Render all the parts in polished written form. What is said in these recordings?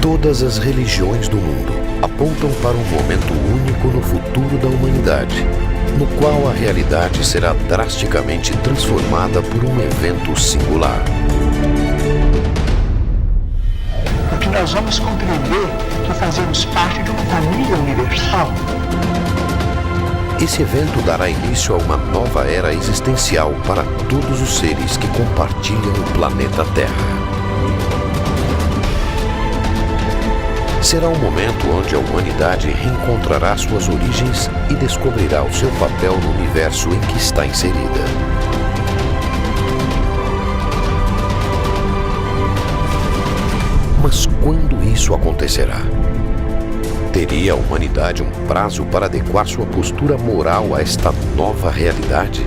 Todas as religiões do mundo apontam para um momento único no futuro da humanidade, no qual a realidade será drasticamente transformada por um evento singular. Porque nós vamos compreender que fazemos parte de uma família universal. Esse evento dará início a uma nova era existencial para todos os seres que compartilham o planeta Terra. Será um momento onde a humanidade reencontrará suas origens e descobrirá o seu papel no universo em que está inserida. Mas quando isso acontecerá? Teria a humanidade um prazo para adequar sua postura moral a esta nova realidade?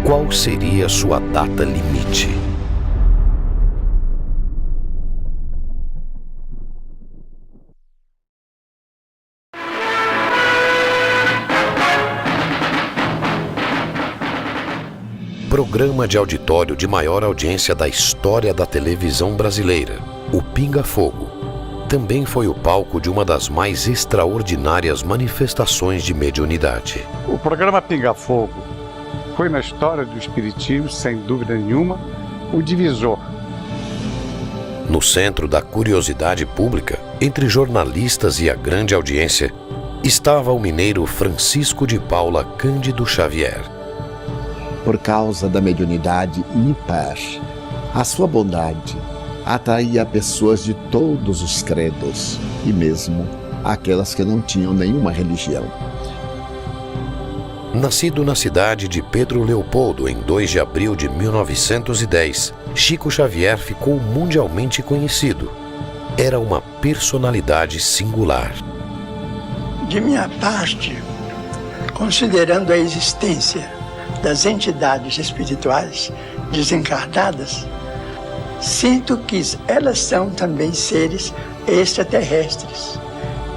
Qual seria sua data limite? Programa de auditório de maior audiência da história da televisão brasileira, o Pinga Fogo, também foi o palco de uma das mais extraordinárias manifestações de mediunidade. O programa Pinga Fogo foi na história do espiritismo, sem dúvida nenhuma, o divisor. No centro da curiosidade pública, entre jornalistas e a grande audiência, estava o mineiro Francisco de Paula Cândido Xavier. Por causa da mediunidade ímpar, a sua bondade atraía pessoas de todos os credos e mesmo aquelas que não tinham nenhuma religião. Nascido na cidade de Pedro Leopoldo em 2 de abril de 1910, Chico Xavier ficou mundialmente conhecido. Era uma personalidade singular. De minha parte, considerando a existência das entidades espirituais desencarnadas, sinto que elas são também seres extraterrestres.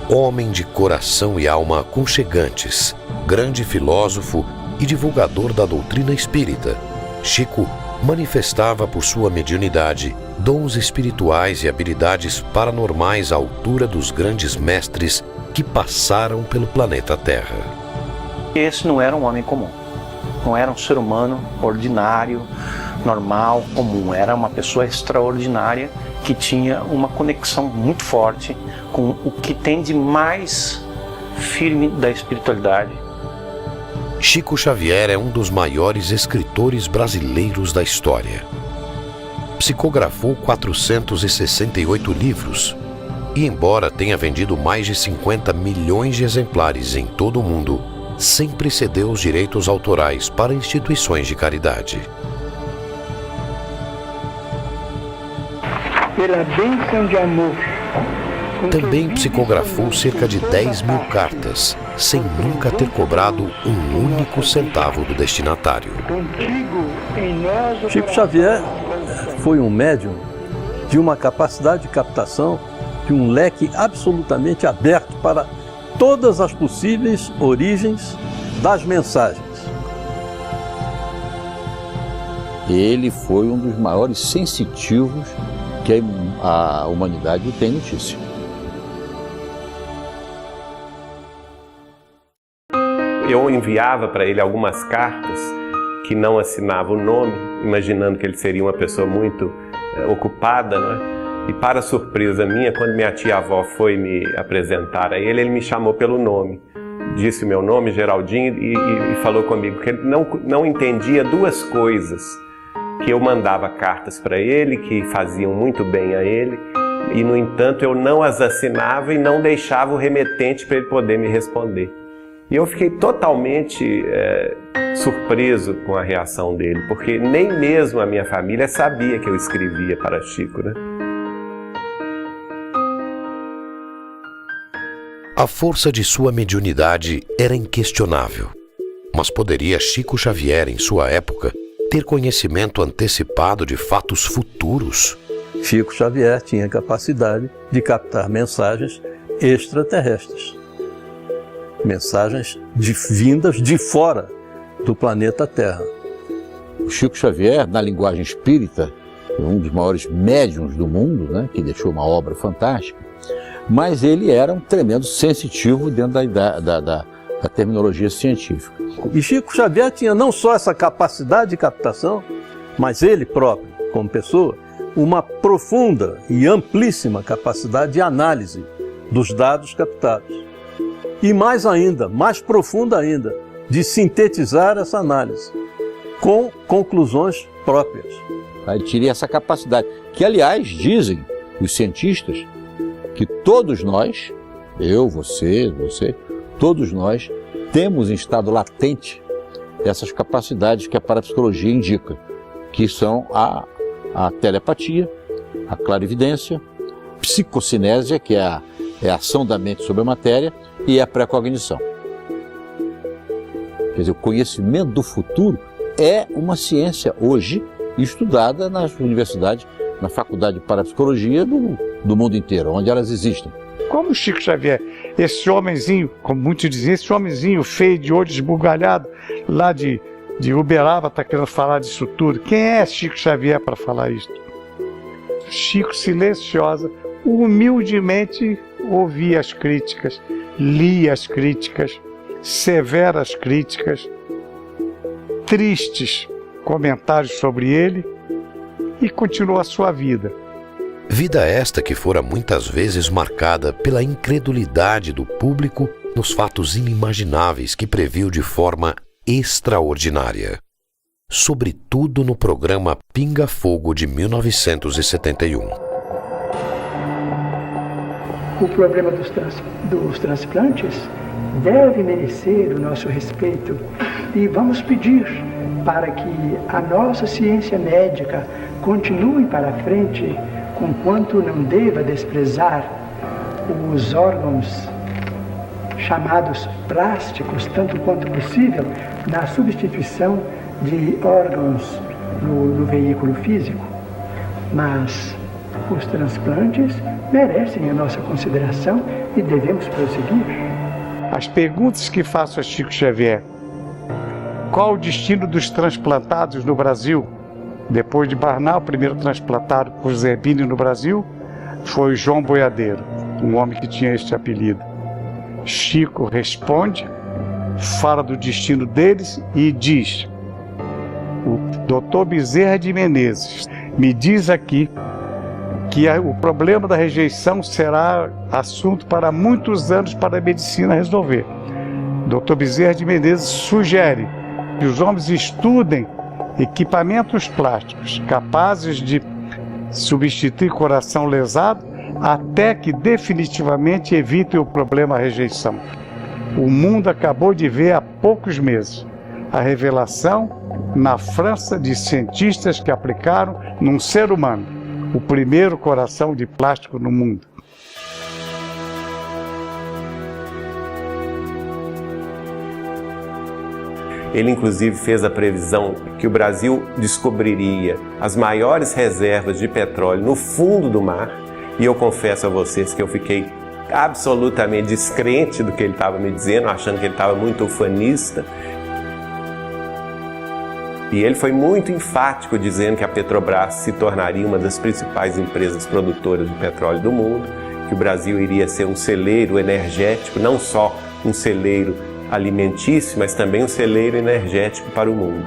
Homem de coração e alma aconchegantes, grande filósofo e divulgador da doutrina espírita, Chico manifestava por sua mediunidade dons espirituais e habilidades paranormais à altura dos grandes mestres que passaram pelo planeta Terra. Esse não era um homem comum. Não era um ser humano ordinário, normal, comum. Era uma pessoa extraordinária que tinha uma conexão muito forte com o que tem de mais firme da espiritualidade. Chico Xavier é um dos maiores escritores brasileiros da história. Psicografou 468 livros e, embora tenha vendido mais de 50 milhões de exemplares em todo o mundo, sempre cedeu os direitos autorais para instituições de caridade. Pela bênção de amor. Também psicografou cerca de 10 mil cartas, sem nunca ter cobrado um único centavo do destinatário. Chico Xavier foi um médium de uma capacidade de captação, de um leque absolutamente aberto para todas as possíveis origens das mensagens. Ele foi um dos maiores sensitivos que a humanidade tem notícia. Eu enviava para ele algumas cartas que não assinava o nome, imaginando que ele seria uma pessoa muito ocupada, né? E para surpresa minha, quando minha tia-avó foi me apresentar a ele me chamou pelo nome. Disse o meu nome, Geraldinho, e falou comigo que ele não entendia duas coisas. Que eu mandava cartas para ele, que faziam muito bem a ele, e, no entanto, eu não as assinava e não deixava o remetente para ele poder me responder. E eu fiquei totalmente surpreso com a reação dele, porque nem mesmo a minha família sabia que eu escrevia para Chico, né? A força de sua mediunidade era inquestionável. Mas poderia Chico Xavier, em sua época, ter conhecimento antecipado de fatos futuros? Chico Xavier tinha capacidade de captar mensagens extraterrestres. Mensagens vindas de fora do planeta Terra. O Chico Xavier, na linguagem espírita, um dos maiores médiuns do mundo, né, que deixou uma obra fantástica, mas ele era um tremendo sensitivo dentro da terminologia científica. E Chico Xavier tinha não só essa capacidade de captação, mas ele próprio, como pessoa, uma profunda e amplíssima capacidade de análise dos dados captados. E mais ainda, mais profunda ainda, de sintetizar essa análise com conclusões próprias. Ele tinha essa capacidade, que aliás dizem os cientistas que todos nós, eu, você, todos nós temos em estado latente essas capacidades que a parapsicologia indica, que são a telepatia, a clarividência, psicocinésia, que é a ação da mente sobre a matéria, e a precognição. Quer dizer, o conhecimento do futuro é uma ciência hoje estudada nas universidades, na faculdade de parapsicologia do mundo inteiro, onde elas existem. Como Chico Xavier, esse homenzinho, como muitos dizem, esse homenzinho feio, de olho esbugalhado, lá de Uberaba, está querendo falar disso tudo. Quem é Chico Xavier para falar isso? Chico, silenciosa, humildemente ouvia as críticas, lia as críticas, severas críticas, tristes comentários sobre ele, e continuou a sua vida. Vida esta que fora muitas vezes marcada pela incredulidade do público nos fatos inimagináveis que previu de forma extraordinária. Sobretudo no programa Pinga Fogo de 1971. O problema dos transplantes deve merecer o nosso respeito e vamos pedir para que a nossa ciência médica continue para frente, conquanto não deva desprezar os órgãos chamados plásticos, tanto quanto possível, na substituição de órgãos no veículo físico. Mas os transplantes merecem a nossa consideração e devemos prosseguir. As perguntas que faço a Chico Xavier: qual o destino dos transplantados no Brasil? Depois de Barnal, o primeiro transplantado por Zerbini no Brasil foi João Boiadeiro, um homem que tinha este apelido. Chico responde, fala do destino deles e diz: o Dr. Bezerra de Menezes me diz aqui que o problema da rejeição será assunto para muitos anos para a medicina resolver. Dr. Bezerra de Menezes sugere que os homens estudem equipamentos plásticos capazes de substituir coração lesado até que definitivamente evitem o problema rejeição. O mundo acabou de ver há poucos meses a revelação na França de cientistas que aplicaram num ser humano o primeiro coração de plástico no mundo. Ele, inclusive, fez a previsão que o Brasil descobriria as maiores reservas de petróleo no fundo do mar. E eu confesso a vocês que eu fiquei absolutamente descrente do que ele estava me dizendo, achando que ele estava muito ufanista. E ele foi muito enfático dizendo que a Petrobras se tornaria uma das principais empresas produtoras de petróleo do mundo, que o Brasil iria ser um celeiro energético, não só um celeiro alimentício, mas também um celeiro energético para o mundo.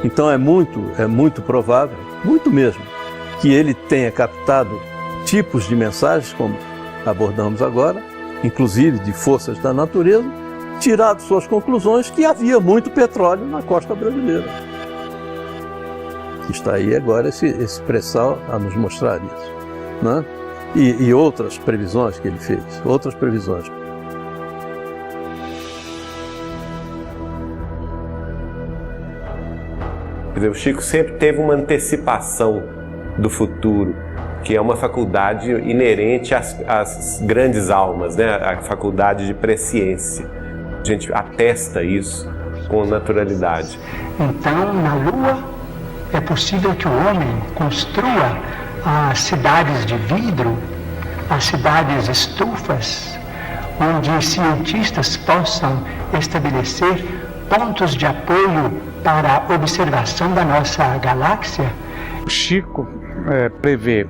Então é muito provável, muito mesmo, que ele tenha captado tipos de mensagens, como abordamos agora, inclusive de forças da natureza, tirado suas conclusões que havia muito petróleo na costa brasileira. Está aí agora esse pré-sal a nos mostrar isso, né? E outras previsões que ele fez, outras previsões. O Chico sempre teve uma antecipação do futuro, que é uma faculdade inerente às grandes almas, né? A faculdade de presciência. A gente atesta isso com naturalidade. Então, na Lua, é possível que o homem construa as cidades de vidro, as cidades estufas, onde cientistas possam estabelecer pontos de apoio para a observação da nossa galáxia O Chico prevê,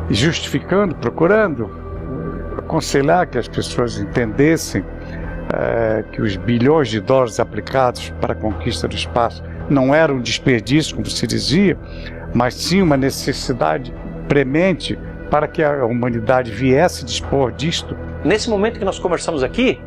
justificando, procurando aconselhar que as pessoas entendessem que os bilhões de dólares aplicados para a conquista do espaço não eram um desperdício, como se dizia, mas sim uma necessidade premente para que a humanidade viesse dispor disto. Nesse momento que nós conversamos aqui,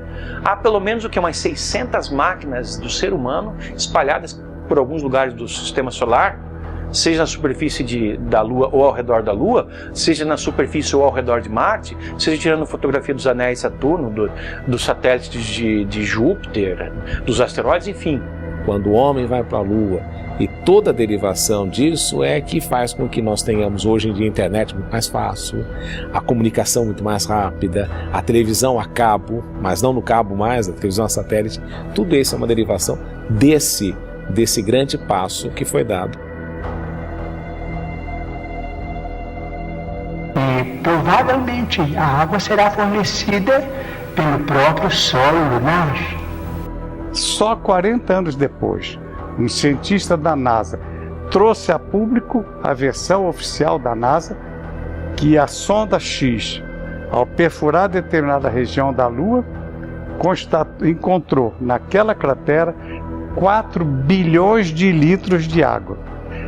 há pelo menos umas 600 máquinas do ser humano espalhadas por alguns lugares do sistema solar, seja na superfície da Lua ou ao redor da Lua, seja na superfície ou ao redor de Marte, seja tirando fotografia dos anéis de Saturno, dos satélites de Júpiter, dos asteroides, enfim. Quando o homem vai para a Lua, e toda a derivação disso é que faz com que nós tenhamos hoje em dia a internet muito mais fácil, a comunicação muito mais rápida, a televisão a cabo, mas não no cabo mais, a televisão a satélite. Tudo isso é uma derivação desse grande passo que foi dado. E provavelmente a água será fornecida pelo próprio solo lunar. Só 40 anos depois, um cientista da NASA trouxe a público a versão oficial da NASA que a sonda X, ao perfurar determinada região da Lua, encontrou naquela cratera 4 bilhões de litros de água.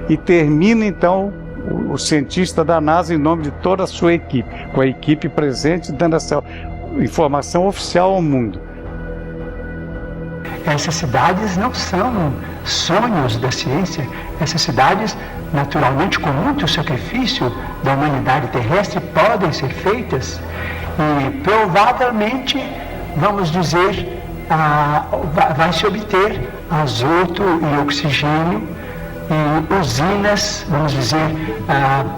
E termina então o cientista da NASA, em nome de toda a sua equipe, com a equipe presente, dando essa informação oficial ao mundo. Essas cidades não são sonhos da ciência. Essas cidades, naturalmente, com muito sacrifício da humanidade terrestre, podem ser feitas e provavelmente, vamos dizer, vai se obter azoto e oxigênio e usinas, vamos dizer,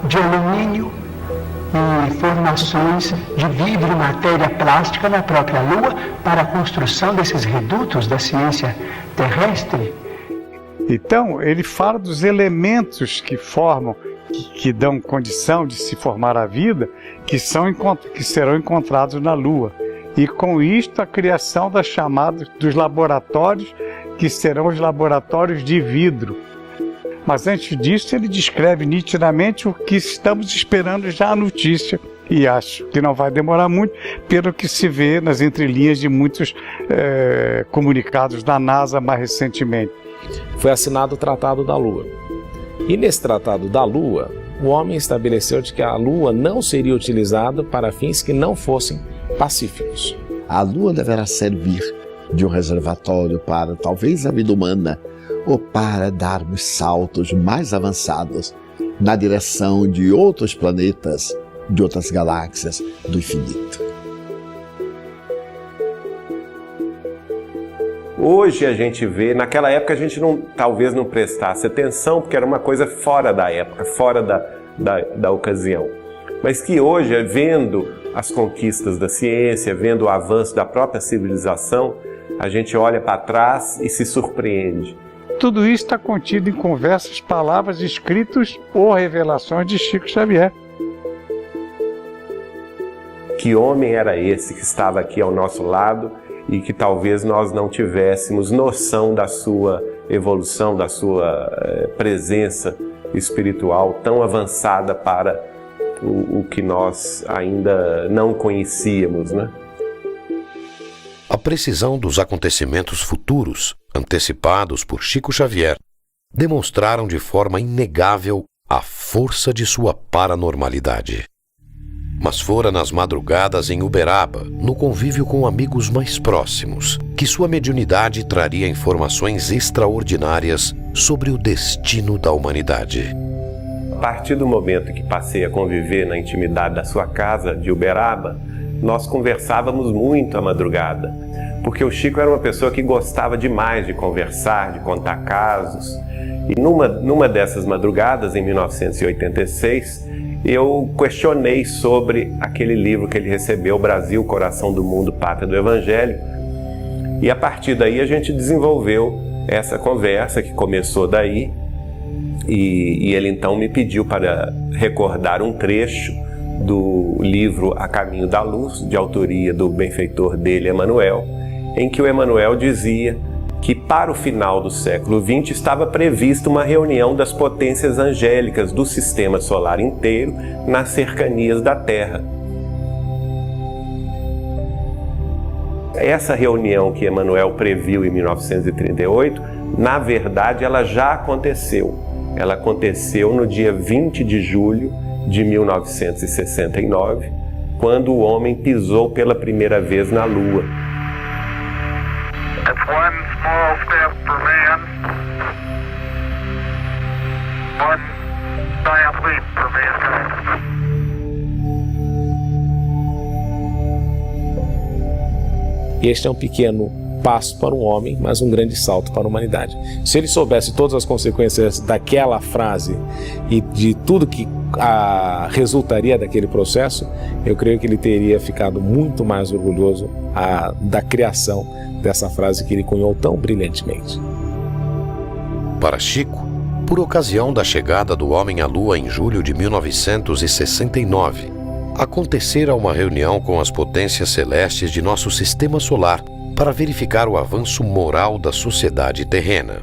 de alumínio e formações de vidro e matéria plástica na própria Lua para a construção desses redutos da ciência terrestre. Então, ele fala dos elementos que formam, que dão condição de se formar a vida, que serão encontrados na Lua. E com isto, a criação dos laboratórios, que serão os laboratórios de vidro. Mas antes disso, ele descreve nitidamente o que estamos esperando já a notícia. E acho que não vai demorar muito, pelo que se vê nas entrelinhas de muitos comunicados da NASA mais recentemente. Foi assinado o Tratado da Lua. E nesse Tratado da Lua, o homem estabeleceu de que a Lua não seria utilizada para fins que não fossem pacíficos. A Lua deverá servir de um reservatório para, talvez, a vida humana, ou para darmos saltos mais avançados na direção de outros planetas, de outras galáxias do infinito. Hoje a gente vê, naquela época a gente talvez não prestasse atenção, porque era uma coisa fora da época, fora da ocasião. Mas que hoje, vendo as conquistas da ciência, vendo o avanço da própria civilização, a gente olha para trás e se surpreende. Tudo isso está contido em conversas, palavras, escritos ou revelações de Chico Xavier. Que homem era esse que estava aqui ao nosso lado e que talvez nós não tivéssemos noção da sua evolução, da sua presença espiritual tão avançada para o que nós ainda não conhecíamos, né? A precisão dos acontecimentos futuros, antecipados por Chico Xavier, demonstraram de forma inegável a força de sua paranormalidade. Mas fora nas madrugadas em Uberaba, no convívio com amigos mais próximos, que sua mediunidade traria informações extraordinárias sobre o destino da humanidade. A partir do momento que passei a conviver na intimidade da sua casa de Uberaba, nós conversávamos muito à madrugada, porque o Chico era uma pessoa que gostava demais de conversar, de contar casos. E numa dessas madrugadas, em 1986, eu questionei sobre aquele livro que ele recebeu, Brasil, Coração do Mundo, Pátria do Evangelho. E a partir daí a gente desenvolveu essa conversa que começou daí. E ele então me pediu para recordar um trecho do livro A Caminho da Luz, de autoria do benfeitor dele, Emmanuel, em que o Emmanuel dizia que para o final do século XX estava prevista uma reunião das potências angélicas do sistema solar inteiro nas cercanias da Terra. Essa reunião que Emmanuel previu em 1938, na verdade, ela já aconteceu. Ela aconteceu no dia 20 de julho de 1969, quando o homem pisou pela primeira vez na Lua. It's one small step for man, one giant leap for mankind. Este é um pequeno passo para o homem, mas um grande salto para a humanidade. Se ele soubesse todas as consequências daquela frase e de tudo que resultaria daquele processo, eu creio que ele teria ficado muito mais orgulhoso da criação dessa frase que ele cunhou tão brilhantemente. Para Chico, por ocasião da chegada do homem à Lua em julho de 1969, acontecera uma reunião com as potências celestes de nosso sistema solar para verificar o avanço moral da sociedade terrena.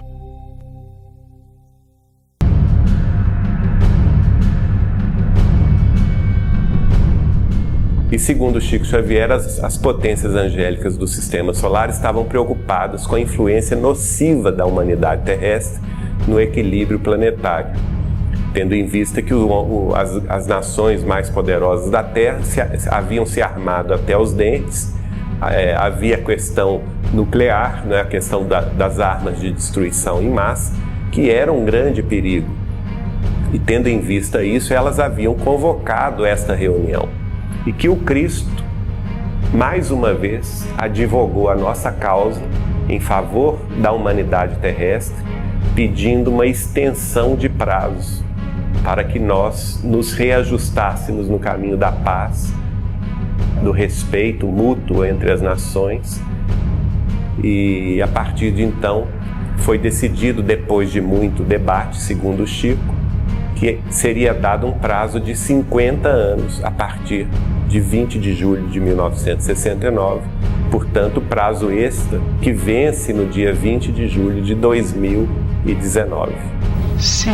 E segundo Chico Xavier, as potências angélicas do sistema solar estavam preocupadas com a influência nociva da humanidade terrestre no equilíbrio planetário, tendo em vista que as nações mais poderosas da Terra haviam se armado até os dentes. Havia a questão nuclear, né, a questão das armas de destruição em massa, que era um grande perigo. E tendo em vista isso, elas haviam convocado esta reunião. E que o Cristo, mais uma vez, advogou a nossa causa em favor da humanidade terrestre, pedindo uma extensão de prazos para que nós nos reajustássemos no caminho da paz, do respeito mútuo entre as nações. E a partir de então foi decidido, depois de muito debate, segundo o Chico, que seria dado um prazo de 50 anos a partir de 20 de julho de 1969, portanto prazo extra que vence no dia 20 de julho de 2019. Se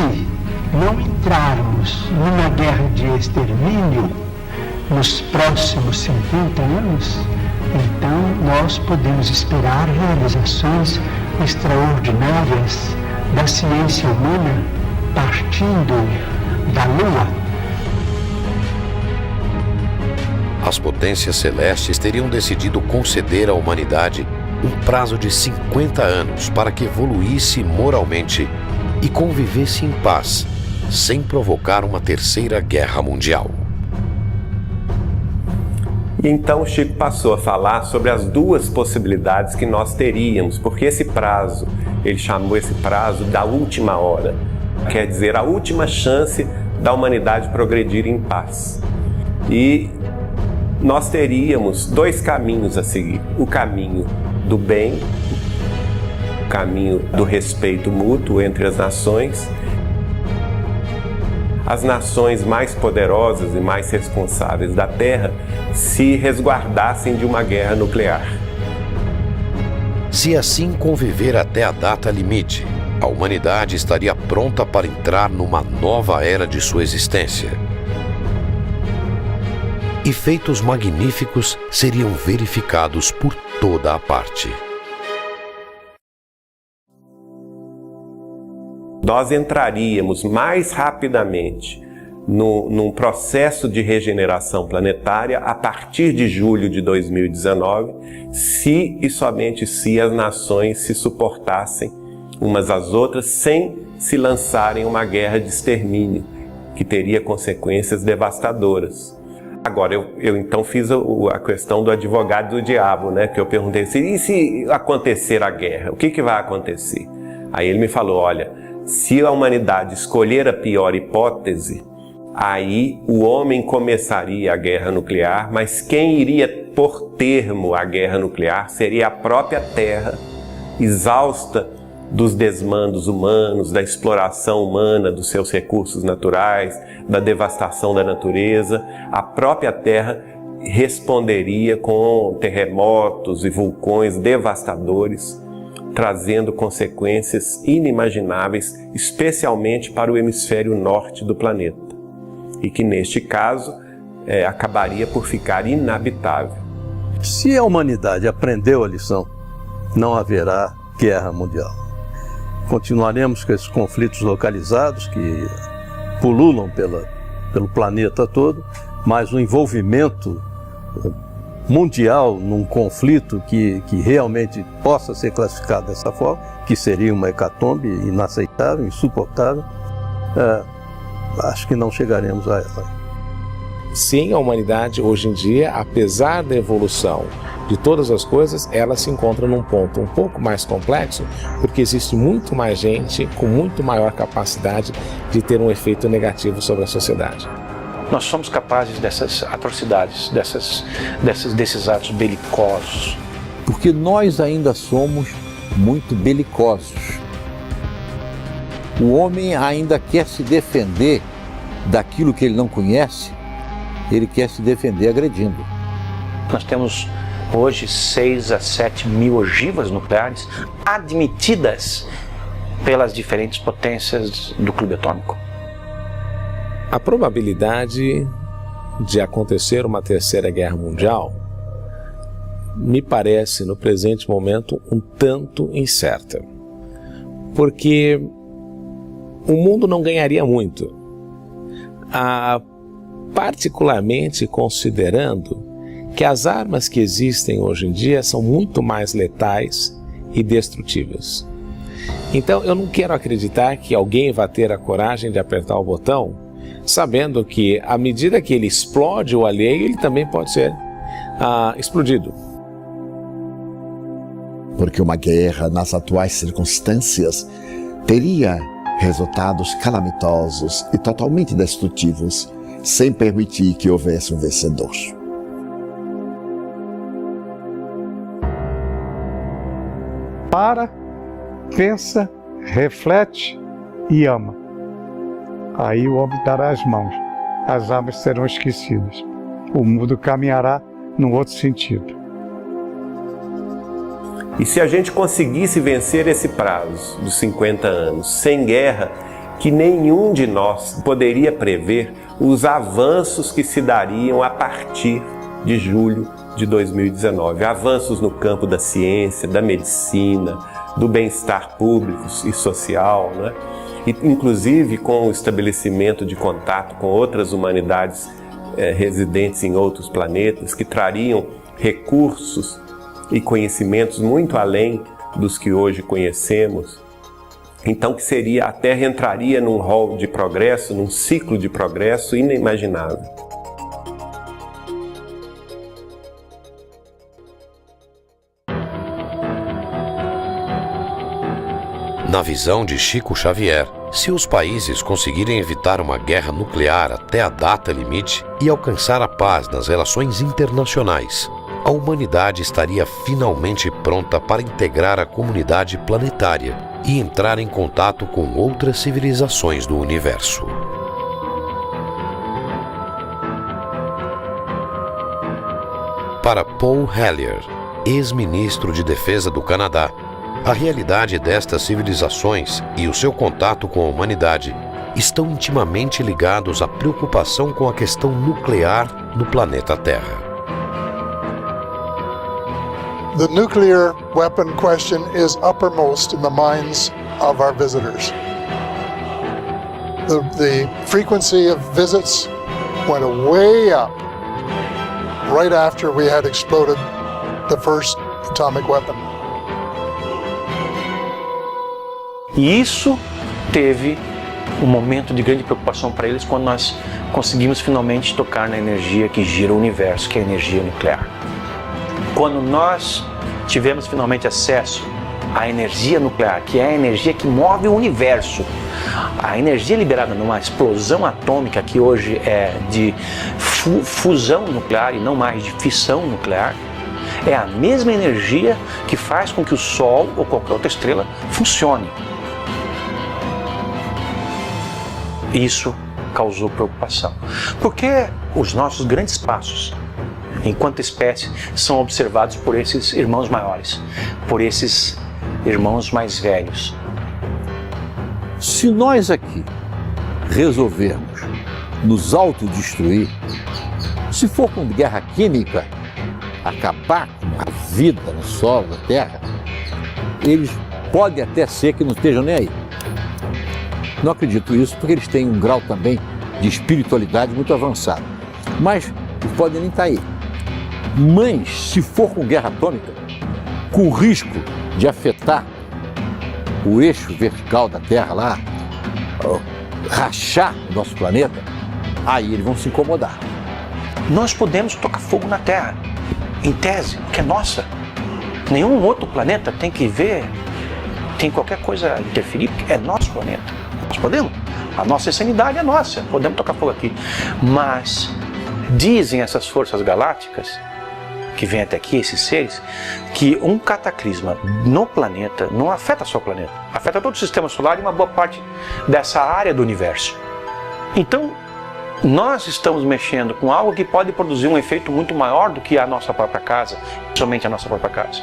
não entrarmos numa guerra de extermínio nos próximos 50 anos, então nós podemos esperar realizações extraordinárias da ciência humana partindo da Lua. As potências celestes teriam decidido conceder à humanidade um prazo de 50 anos para que evoluísse moralmente e convivesse em paz, sem provocar uma terceira guerra mundial. E então Chico passou a falar sobre as duas possibilidades que nós teríamos, porque esse prazo, ele chamou esse prazo da última hora, quer dizer, a última chance da humanidade progredir em paz. E nós teríamos dois caminhos a seguir: o caminho do bem, o caminho do respeito mútuo entre as nações. As nações mais poderosas e mais responsáveis da Terra se resguardassem de uma guerra nuclear. Se assim conviver até a data limite, a humanidade estaria pronta para entrar numa nova era de sua existência. E feitos magníficos seriam verificados por toda a parte. Nós entraríamos mais rapidamente num processo de regeneração planetária a partir de julho de 2019, se e somente se as nações se suportassem umas às outras sem se lançarem uma guerra de extermínio, que teria consequências devastadoras. Agora, eu então fiz a questão do advogado do diabo, né? Que eu perguntei assim, e se acontecer a guerra, o que vai acontecer? Aí ele me falou, olha, se a humanidade escolher a pior hipótese, aí o homem começaria a guerra nuclear, mas quem iria pôr termo à guerra nuclear seria a própria Terra, exausta dos desmandos humanos, da exploração humana dos seus recursos naturais, da devastação da natureza. A própria Terra responderia com terremotos e vulcões devastadores, trazendo consequências inimagináveis, especialmente para o hemisfério norte do planeta, e que neste caso acabaria por ficar inabitável. Se a humanidade aprendeu a lição, não haverá guerra mundial. Continuaremos com esses conflitos localizados que pululam pelo planeta todo, mas o envolvimento mundial num conflito que realmente possa ser classificado dessa forma, que seria uma hecatombe inaceitável, insuportável, acho que não chegaremos a ela. Sim, a humanidade hoje em dia, apesar da evolução de todas as coisas, ela se encontra num ponto um pouco mais complexo, porque existe muito mais gente com muito maior capacidade de ter um efeito negativo sobre a sociedade. Nós somos capazes dessas atrocidades, desses atos belicosos. Porque nós ainda somos muito belicosos. O homem ainda quer se defender daquilo que ele não conhece, ele quer se defender agredindo. Nós temos hoje 6 a 7 mil ogivas nucleares admitidas pelas diferentes potências do clube atômico. A probabilidade de acontecer uma terceira guerra mundial me parece, no presente momento, um tanto incerta. Porque o mundo não ganharia muito, particularmente considerando que as armas que existem hoje em dia são muito mais letais e destrutivas. Então eu não quero acreditar que alguém vai ter a coragem de apertar o botão, sabendo que à medida que ele explode o alheio, ele também pode ser explodido. Porque uma guerra, nas atuais circunstâncias, teria resultados calamitosos e totalmente destrutivos, sem permitir que houvesse um vencedor. Para, pensa, reflete e ama. Aí o homem dará as mãos, as armas serão esquecidas. O mundo caminhará num outro sentido. E se a gente conseguisse vencer esse prazo dos 50 anos sem guerra, que nenhum de nós poderia prever os avanços que se dariam a partir de julho de 2019. Avanços no campo da ciência, da medicina, do bem-estar público e social, né? E, inclusive com o estabelecimento de contato com outras humanidades residentes em outros planetas, que trariam recursos e conhecimentos muito além dos que hoje conhecemos. Então a Terra entraria num rol de progresso, num ciclo de progresso inimaginável. Na visão de Chico Xavier, se os países conseguirem evitar uma guerra nuclear até a data limite e alcançar a paz nas relações internacionais, a humanidade estaria finalmente pronta para integrar a comunidade planetária e entrar em contato com outras civilizações do universo. Para Paul Hellyer, ex-ministro de Defesa do Canadá, a realidade destas civilizações e o seu contato com a humanidade estão intimamente ligados à preocupação com a questão nuclear no planeta Terra. The nuclear weapon question is uppermost in the minds of our visitors. The frequency of visits went way up right after we had exploded the first atomic weapon. E isso teve um momento de grande preocupação para eles quando nós conseguimos finalmente tocar na energia que gira o universo, que é a energia nuclear. Quando nós tivemos finalmente acesso à energia nuclear, que é a energia que move o universo, a energia liberada numa explosão atômica que hoje é de fusão nuclear e não mais de fissão nuclear, é a mesma energia que faz com que o Sol ou qualquer outra estrela funcione. Isso causou preocupação, porque os nossos grandes passos, enquanto espécie, são observados por esses irmãos maiores, por esses irmãos mais velhos. Se nós aqui resolvermos nos autodestruir, se for com guerra química, acabar com a vida no solo da Terra, eles podem até ser que não estejam nem aí. Não acredito isso porque eles têm um grau também de espiritualidade muito avançado. Mas eles podem nem estar aí. Mas se for com guerra atômica, com o risco de afetar o eixo vertical da Terra lá, rachar o nosso planeta, aí eles vão se incomodar. Nós podemos tocar fogo na Terra, em tese, que é nossa. Nenhum outro planeta tem que ver, tem qualquer coisa interferir, porque é nosso planeta. Nós podemos. A nossa insanidade é nossa, podemos tocar fogo aqui. Mas dizem essas forças galácticas, que vêm até aqui, esses seres, que um cataclisma no planeta não afeta só o planeta, afeta todo o sistema solar e uma boa parte dessa área do universo. Então, nós estamos mexendo com algo que pode produzir um efeito muito maior do que a nossa própria casa, somente a nossa própria casa.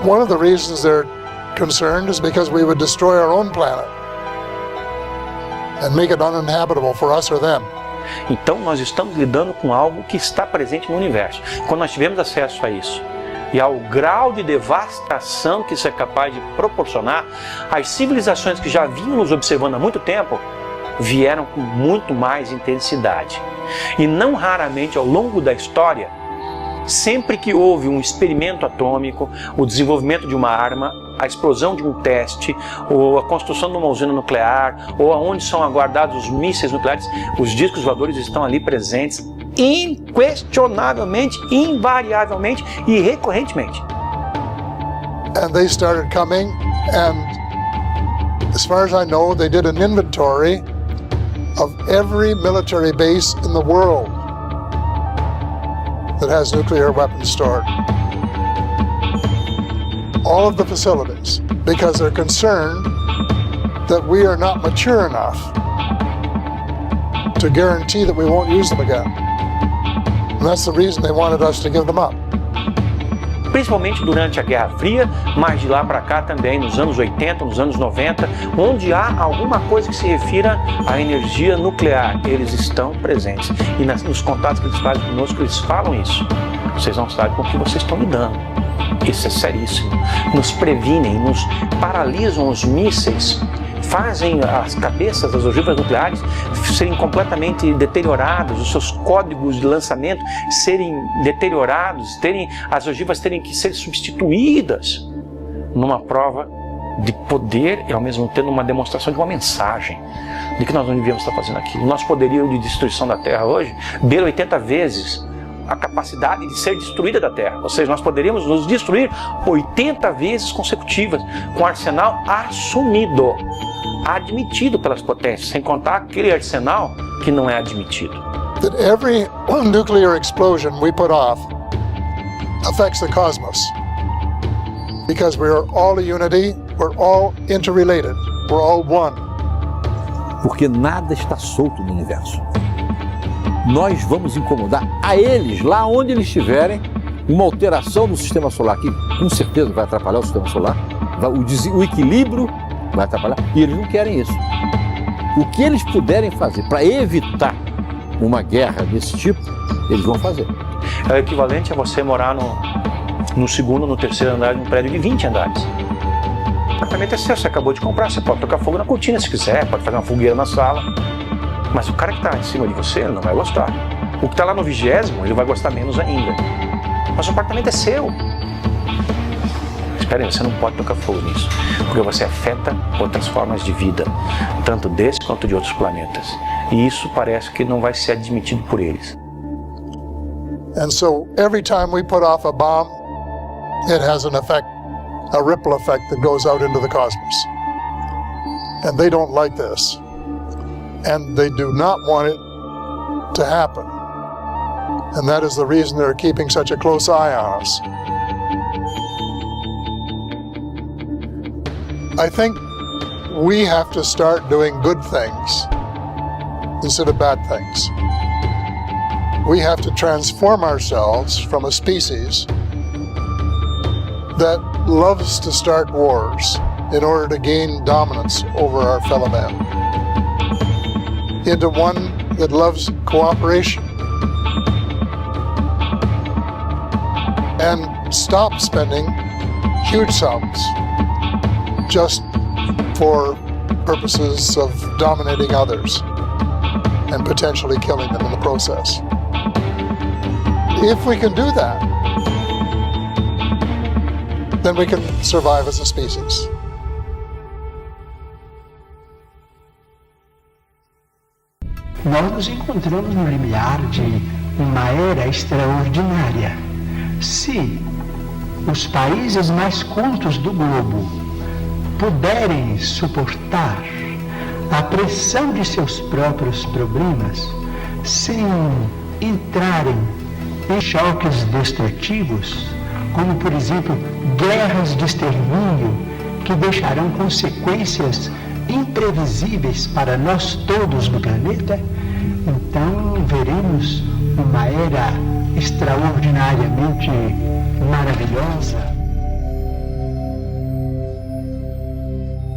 One of the reasons they're concerned is because we would destroy our own planet and make it uninhabitable for us or them. Então nós estamos lidando com algo que está presente no universo. Quando nós tivemos acesso a isso e ao grau de devastação que isso é capaz de proporcionar, as civilizações que já vinham nos observando há muito tempo vieram com muito mais intensidade. E não raramente ao longo da história, sempre que houve um experimento atômico, o desenvolvimento de uma arma, a explosão de um teste, ou a construção de uma usina nuclear, ou aonde são aguardados os mísseis nucleares, os discos voadores estão ali presentes, inquestionavelmente, invariavelmente e recorrentemente. And they started coming, and as far as I know, they did an inventory of every military base in the world that has nuclear weapons stored. All of the facilities, because they're concerned that we are not mature enough to guarantee that we won't use them again. And that's the reason they wanted us to give them up. Principalmente durante a Guerra Fria, mas de lá para cá também, nos anos 80, nos anos 90, onde há alguma coisa que se refira à energia nuclear, eles estão presentes. E nos contatos que eles fazem conosco, eles falam isso. Vocês não sabem com o que vocês estão lidando. Isso é seríssimo. Nos previnem, nos paralisam os mísseis, fazem as cabeças das ogivas nucleares serem completamente deterioradas, os seus códigos de lançamento serem deteriorados, as ogivas terem que ser substituídas numa prova de poder e ao mesmo tempo uma demonstração de uma mensagem de que nós não devíamos estar fazendo aquilo. Nosso poderio de destruição da Terra hoje beira 80 vezes a capacidade de ser destruída da Terra. Ou seja, nós poderíamos nos destruir 80 vezes consecutivas com arsenal assumido, admitido pelas potências, sem contar aquele arsenal que não é admitido. That every nuclear explosion we put off affects the cosmos. Because we are all a unity, we're all interrelated, we're all one. Porque nada está solto no universo. Nós vamos incomodar a eles, lá onde eles estiverem, uma alteração do sistema solar, que com certeza vai atrapalhar o sistema solar, o equilíbrio vai atrapalhar, e eles não querem isso. O que eles puderem fazer para evitar uma guerra desse tipo, eles vão fazer. É o equivalente a você morar no segundo, no terceiro andar de um prédio de 20 andares. O apartamento é seu, você acabou de comprar, você pode tocar fogo na cortina se quiser, pode fazer uma fogueira na sala. Mas o cara que está em cima de você, ele não vai gostar. O que está lá no 20º, ele vai gostar menos ainda. Mas o apartamento é seu. Espera aí, você não pode tocar fogo nisso, porque você afeta outras formas de vida, tanto desse quanto de outros planetas. E isso parece que não vai ser admitido por eles. And so every time we put off a bomb, it has an effect, a ripple effect that goes out into the cosmos. And they don't like this. And they do not want it to happen. And that is the reason they're keeping such a close eye on us. I think we have to start doing good things instead of bad things. We have to transform ourselves from a species that loves to start wars in order to gain dominance over our fellow man, into one that loves cooperation and stop spending huge sums just for purposes of dominating others and potentially killing them in the process. If we can do that, then we can survive as a species. Nós nos encontramos no limiar de uma era extraordinária. Se os países mais cultos do globo puderem suportar a pressão de seus próprios problemas sem entrarem em choques destrutivos, como por exemplo guerras de extermínio que deixarão consequências imprevisíveis para nós todos no planeta, então veremos uma era extraordinariamente maravilhosa.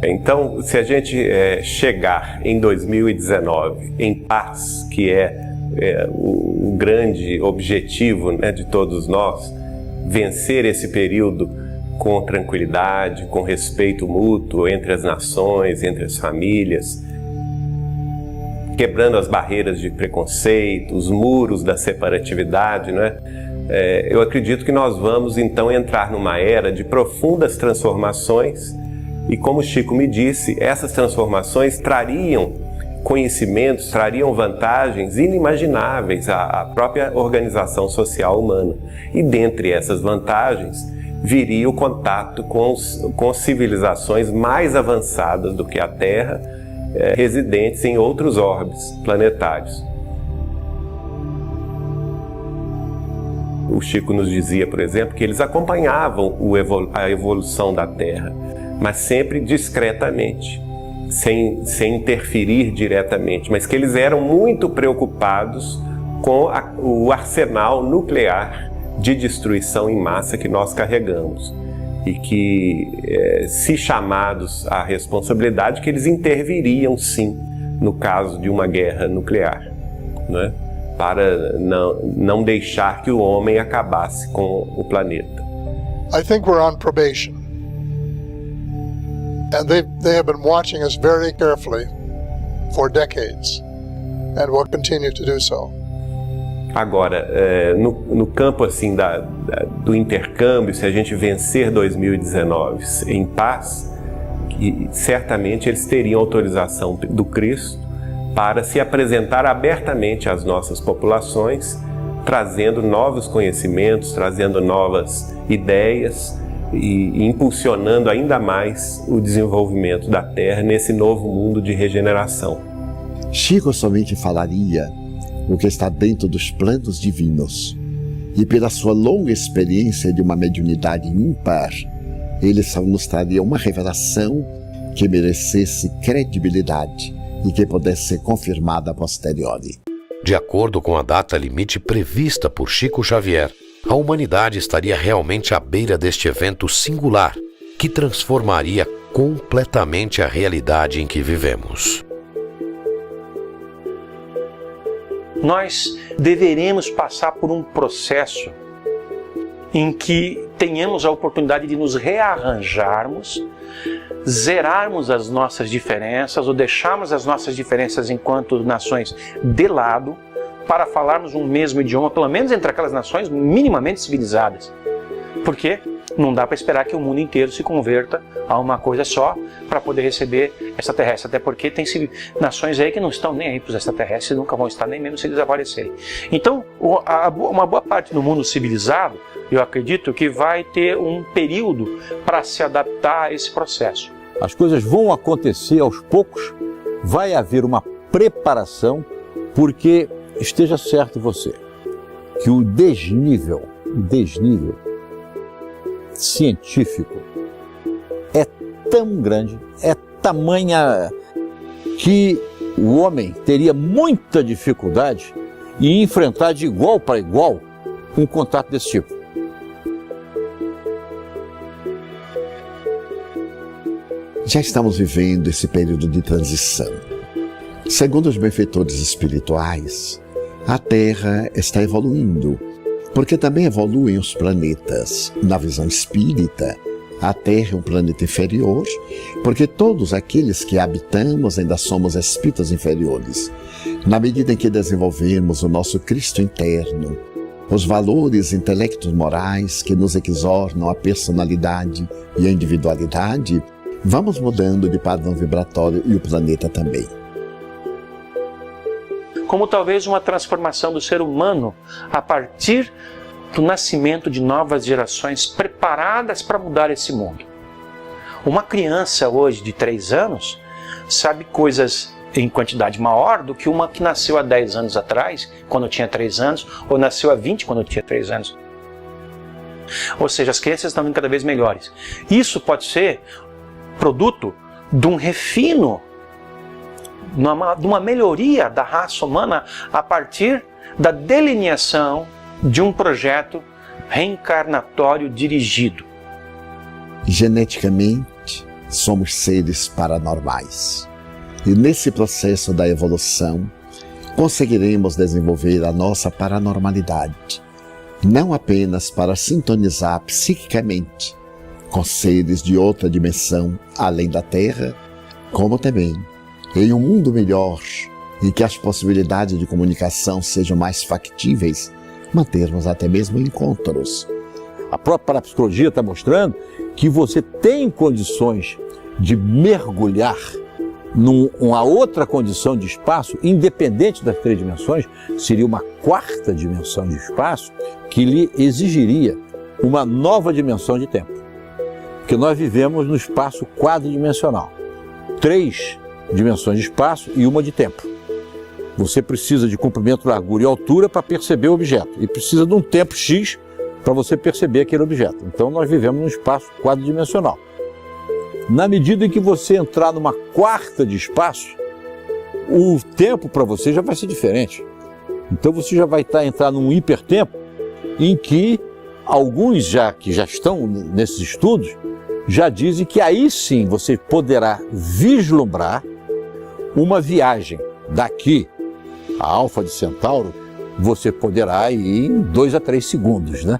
Então, se a gente chegar em 2019 em paz, que é o grande objetivo, né, de todos nós, vencer esse período com tranquilidade, com respeito mútuo entre as nações, entre as famílias, quebrando as barreiras de preconceito, os muros da separatividade, né? Eu acredito que nós vamos então entrar numa era de profundas transformações e, como o Chico me disse, essas transformações trariam conhecimentos, trariam vantagens inimagináveis à própria organização social humana. E dentre essas vantagens viria o contato com civilizações mais avançadas do que a Terra, residentes em outros orbes planetários. O Chico nos dizia, por exemplo, que eles acompanhavam a evolução da Terra, mas sempre discretamente, sem interferir diretamente, mas que eles eram muito preocupados com o arsenal nuclear de destruição em massa que nós carregamos e que, se chamados à responsabilidade, que eles interviriam sim no caso de uma guerra nuclear, né? Para não deixar que o homem acabasse com o planeta. I think we're on probation. And they have been watching us very carefully for decades and will continue to do so. Agora, no campo assim do intercâmbio, se a gente vencer 2019 em paz, certamente eles teriam autorização do Cristo para se apresentar abertamente às nossas populações, trazendo novos conhecimentos, trazendo novas ideias e impulsionando ainda mais o desenvolvimento da Terra nesse novo mundo de regeneração. Chico somente falaria o que está dentro dos planos divinos, e pela sua longa experiência de uma mediunidade ímpar, ele só nos traria uma revelação que merecesse credibilidade e que pudesse ser confirmada a posteriori. De acordo com a data limite prevista por Chico Xavier, a humanidade estaria realmente à beira deste evento singular que transformaria completamente a realidade em que vivemos. Nós deveremos passar por um processo em que tenhamos a oportunidade de nos rearranjarmos, zerarmos as nossas diferenças ou deixarmos as nossas diferenças enquanto nações de lado para falarmos um mesmo idioma, pelo menos entre aquelas nações minimamente civilizadas. Porque não dá para esperar que o mundo inteiro se converta a uma coisa só para poder receber extraterrestres, até porque tem nações aí que não estão nem aí para os extraterrestres e nunca vão estar nem mesmo se desaparecerem. Então, uma boa parte do mundo civilizado, eu acredito que vai ter um período para se adaptar a esse processo. As coisas vão acontecer aos poucos, vai haver uma preparação, porque esteja certo você, que o desnível científico é tão grande, é tamanha que o homem teria muita dificuldade em enfrentar de igual para igual um contato desse tipo. Já estamos vivendo esse período de transição. Segundo os benfeitores espirituais, a Terra está evoluindo, porque também evoluem os planetas. Na visão espírita, a Terra é um planeta inferior, porque todos aqueles que habitamos ainda somos espíritos inferiores. Na medida em que desenvolvemos o nosso Cristo interno, os valores intelectos morais que nos exornam a personalidade e a individualidade, vamos mudando de padrão vibratório e o planeta também. Como talvez uma transformação do ser humano a partir do nascimento de novas gerações preparadas para mudar esse mundo. Uma criança hoje de 3 anos sabe coisas em quantidade maior do que uma que nasceu há 10 anos atrás, quando tinha 3 anos, ou nasceu há 20 quando tinha 3 anos. Ou seja, as crianças estão vindo cada vez melhores. Isso pode ser produto de um refino, de uma melhoria da raça humana a partir da delineação de um projeto reencarnatório dirigido. Geneticamente, somos seres paranormais. E nesse processo da evolução, conseguiremos desenvolver a nossa paranormalidade, não apenas para sintonizar psiquicamente com seres de outra dimensão além da Terra, como também em um mundo melhor, em que as possibilidades de comunicação sejam mais factíveis, mantermos até mesmo encontros. A própria parapsicologia está mostrando que você tem condições de mergulhar numa outra condição de espaço, independente das 3 dimensões, seria uma 4ª dimensão de espaço que lhe exigiria uma nova dimensão de tempo. Porque nós vivemos no espaço quadridimensional. 3 dimensões de espaço e uma de tempo. Você precisa de comprimento, largura e altura para perceber o objeto. E precisa de um tempo X para você perceber aquele objeto. Então nós vivemos num espaço quadridimensional. Na medida em que você entrar numa 4ª de espaço, o tempo para você já vai ser diferente. Então você já vai entrar num hipertempo em que alguns que já estão nesses estudos já dizem que aí sim você poderá vislumbrar uma viagem daqui a Alfa de Centauro, você poderá ir em 2 a 3 segundos, né?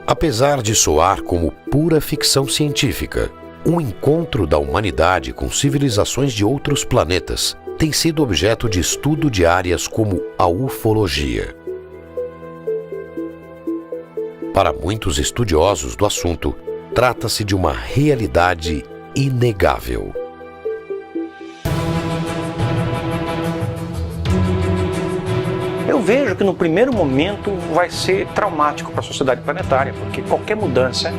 Apesar de soar como pura ficção científica, um encontro da humanidade com civilizações de outros planetas tem sido objeto de estudo de áreas como a ufologia. Para muitos estudiosos do assunto, trata-se de uma realidade inegável. Eu vejo que no primeiro momento vai ser traumático para a sociedade planetária, porque qualquer mudança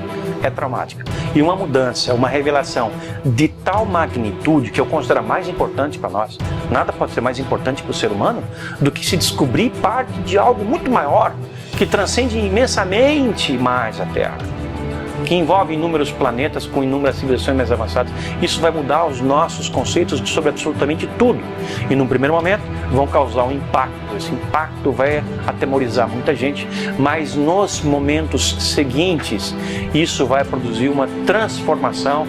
é traumática. E uma mudança, uma revelação de tal magnitude que eu considero mais importante para nós, nada pode ser mais importante para o ser humano do que se descobrir parte de algo muito maior, que transcende imensamente mais a Terra, que envolve inúmeros planetas com inúmeras civilizações mais avançadas. Isso vai mudar os nossos conceitos sobre absolutamente tudo. E num primeiro momento vão causar um impacto. Esse impacto vai atemorizar muita gente, mas nos momentos seguintes isso vai produzir uma transformação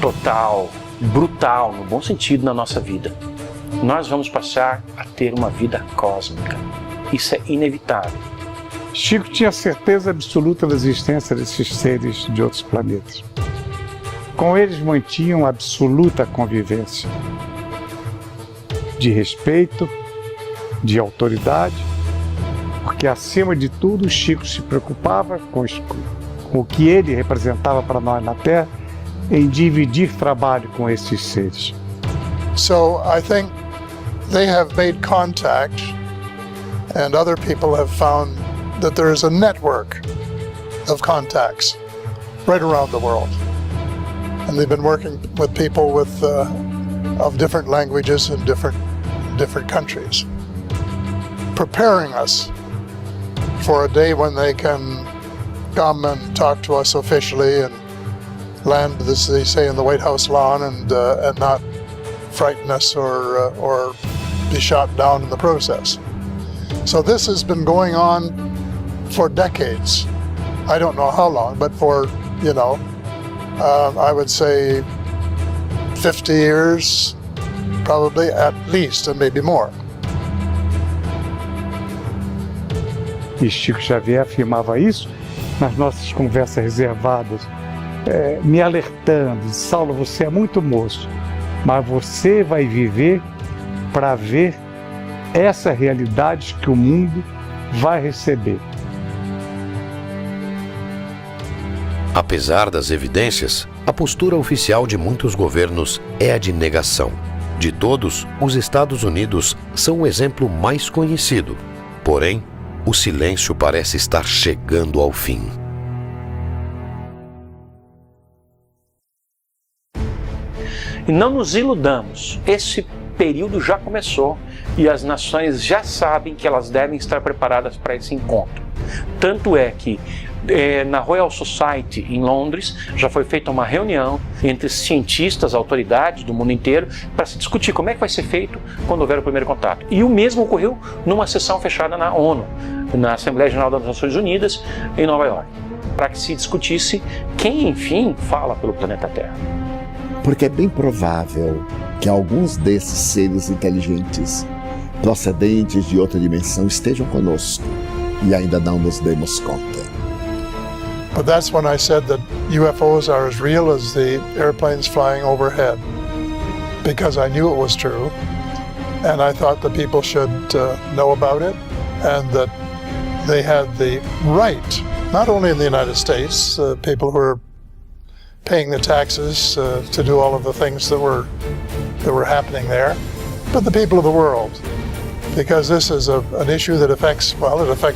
total, brutal, no bom sentido, na nossa vida. Nós vamos passar a ter uma vida cósmica. Isso é inevitável. Chico tinha certeza absoluta da existência desses seres de outros planetas. Com eles mantinham absoluta convivência, de respeito, de autoridade, porque acima de tudo Chico se preocupava com o que ele representava para nós na Terra, em dividir trabalho com esses seres. So I think they have made contact, and other people have found that there is a network of contacts right around the world. And they've been working with people of different languages and different countries, preparing us for a day when they can come and talk to us officially and land, as they say, in the White House lawn and not frighten us or be shot down in the process. So this has been going on for decades. I don't know how long, but for, I would say 50 years, probably at least, and maybe more. E Chico Xavier afirmava isso nas nossas conversas reservadas, me alertando: Saulo, você é muito moço, mas você vai viver para ver essa realidade que o mundo vai receber. Apesar das evidências, a postura oficial de muitos governos é a de negação. De todos, os Estados Unidos são o exemplo mais conhecido. Porém, o silêncio parece estar chegando ao fim. E não nos iludamos, esse período já começou e as nações já sabem que elas devem estar preparadas para esse encontro. Tanto é que na Royal Society em Londres já foi feita uma reunião entre cientistas, autoridades do mundo inteiro para se discutir como é que vai ser feito quando houver o primeiro contato. E o mesmo ocorreu numa sessão fechada na ONU, na Assembleia Geral das Nações Unidas em Nova York, para que se discutisse quem, enfim, fala pelo planeta Terra. Porque é bem provável que alguns desses seres inteligentes, procedentes de outra dimensão, estejam conosco e ainda não nos demos conta. But that's when I said that UFOs are as real as the airplanes flying overhead, because I knew it was true, and I thought the people should know about it, and that they had the right, not only in the United States, people who are paying the taxes to do all of the things that were happening there, but the people of the world, because this is an issue that affects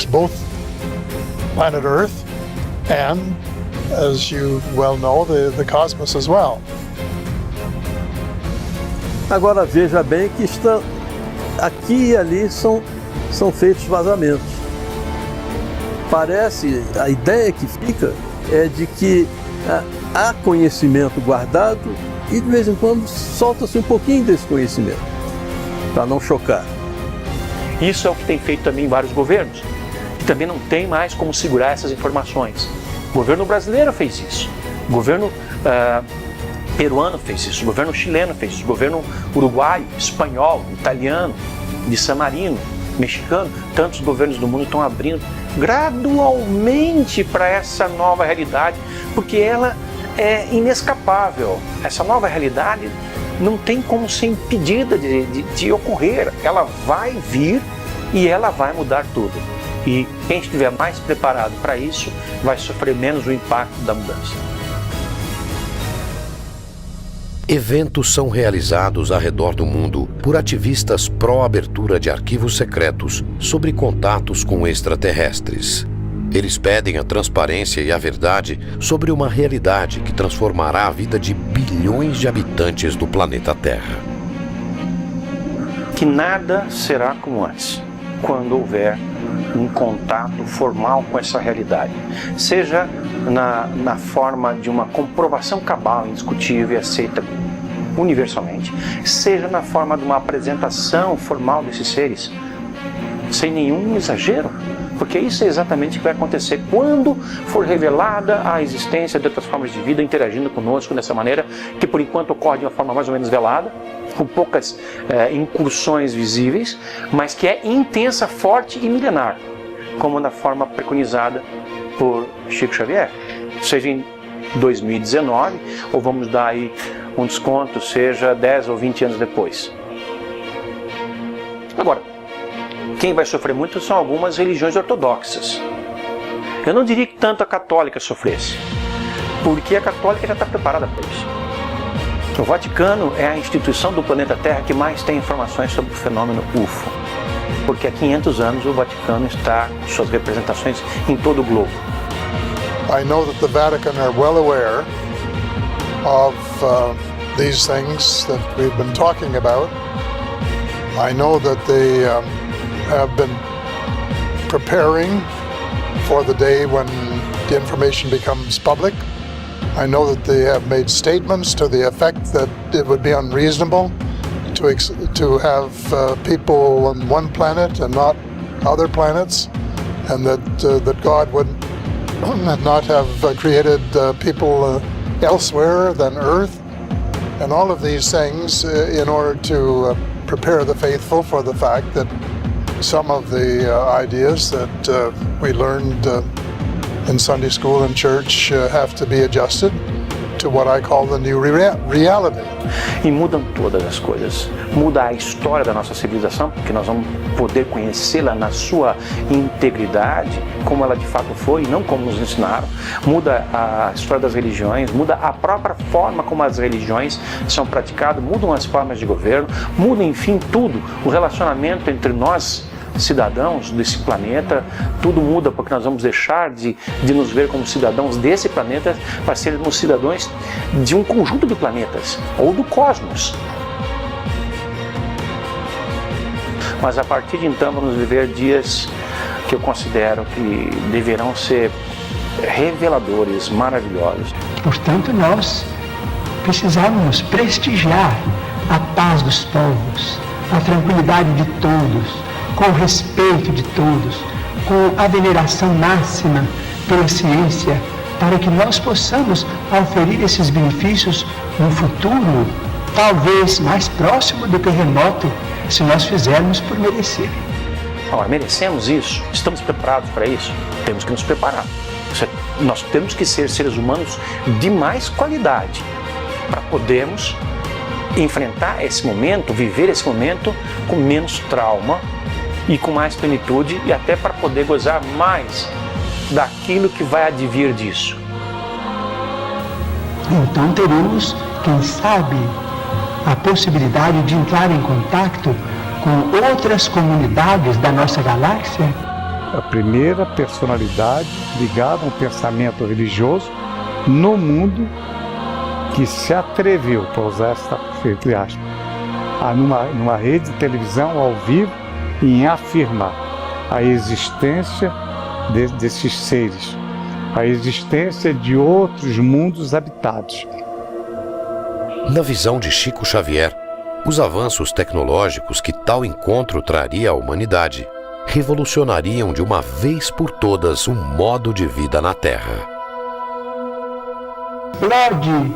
both planet Earth and, as you well know, the cosmos as well. Agora veja bem que aqui e ali são feitos vazamentos. Parece, a ideia que fica é de que há conhecimento guardado e de vez em quando solta-se um pouquinho desse conhecimento, para não chocar. Isso é o que tem feito também vários governos, que também não tem mais como segurar essas informações. O governo brasileiro fez isso, o governo peruano fez isso, o governo chileno fez isso, o governo uruguaio, espanhol, italiano, de San Marino, mexicano, tantos governos do mundo estão abrindo gradualmente para essa nova realidade, porque ela é inescapável. Essa nova realidade não tem como ser impedida de ocorrer. Ela vai vir e ela vai mudar tudo. E quem estiver mais preparado para isso vai sofrer menos o impacto da mudança. Eventos são realizados ao redor do mundo por ativistas pró-abertura de arquivos secretos sobre contatos com extraterrestres. Eles pedem a transparência e a verdade sobre uma realidade que transformará a vida de bilhões de habitantes do planeta Terra. Que nada será como antes, quando houver um contato formal com essa realidade. Seja na forma de uma comprovação cabal, indiscutível e aceita universalmente, seja na forma de uma apresentação formal desses seres, sem nenhum exagero. Porque isso é exatamente o que vai acontecer quando for revelada a existência de outras formas de vida interagindo conosco dessa maneira, que por enquanto ocorre de uma forma mais ou menos velada, com poucas incursões visíveis, mas que é intensa, forte e milenar, como na forma preconizada por Chico Xavier. Seja em 2019, ou vamos dar aí um desconto, seja 10 ou 20 anos depois. Agora, quem vai sofrer muito são algumas religiões ortodoxas. Eu não diria que tanto a católica sofresse, porque a católica já está preparada para isso. O Vaticano é a instituição do planeta Terra que mais tem informações sobre o fenômeno UFO, porque há 500 anos o Vaticano está com suas representações em todo o globo. I know that the Vatican are well aware of these things that we've been talking about. I know that they have been preparing for the day when the information becomes public. I know that they have made statements to the effect that it would be unreasonable to have people on one planet and not other planets, and that God would not have created people elsewhere than Earth, and all of these things in order to prepare the faithful for the fact that some of the ideas that we learned in Sunday school and church have to be adjusted to what I call the new reality. E mudam todas as coisas. Muda a história da nossa civilização, porque nós vamos poder conhecê-la na sua integridade, como ela de fato foi, e não como nos ensinaram. Muda a história das religiões, muda a própria forma como as religiões são praticadas, mudam as formas de governo, muda, enfim, tudo. O relacionamento entre nós, cidadãos desse planeta, tudo muda, porque nós vamos deixar de nos ver como cidadãos desse planeta para sermos cidadãos de um conjunto de planetas, ou do cosmos. Mas a partir de então vamos viver dias que eu considero que deverão ser reveladores, maravilhosos. Portanto, nós precisamos prestigiar a paz dos povos, a tranquilidade de todos, com o respeito de todos, com a veneração máxima pela ciência, para que nós possamos oferir esses benefícios no futuro, talvez mais próximo do que remoto, se nós fizermos por merecer. Ora, merecemos isso? Estamos preparados para isso? Temos que nos preparar. Nós temos que ser seres humanos de mais qualidade para podermos enfrentar esse momento, viver esse momento com menos trauma e com mais plenitude, e até para poder gozar mais daquilo que vai advir disso. Então teremos, quem sabe, a possibilidade de entrar em contato com outras comunidades da nossa galáxia. A primeira personalidade ligada a um pensamento religioso no mundo que se atreveu, para usar essa entre aspas, numa rede de televisão ao vivo, em afirmar a existência desses seres, a existência de outros mundos habitados. Na visão de Chico Xavier, os avanços tecnológicos que tal encontro traria à humanidade revolucionariam de uma vez por todas um modo de vida na Terra. Explode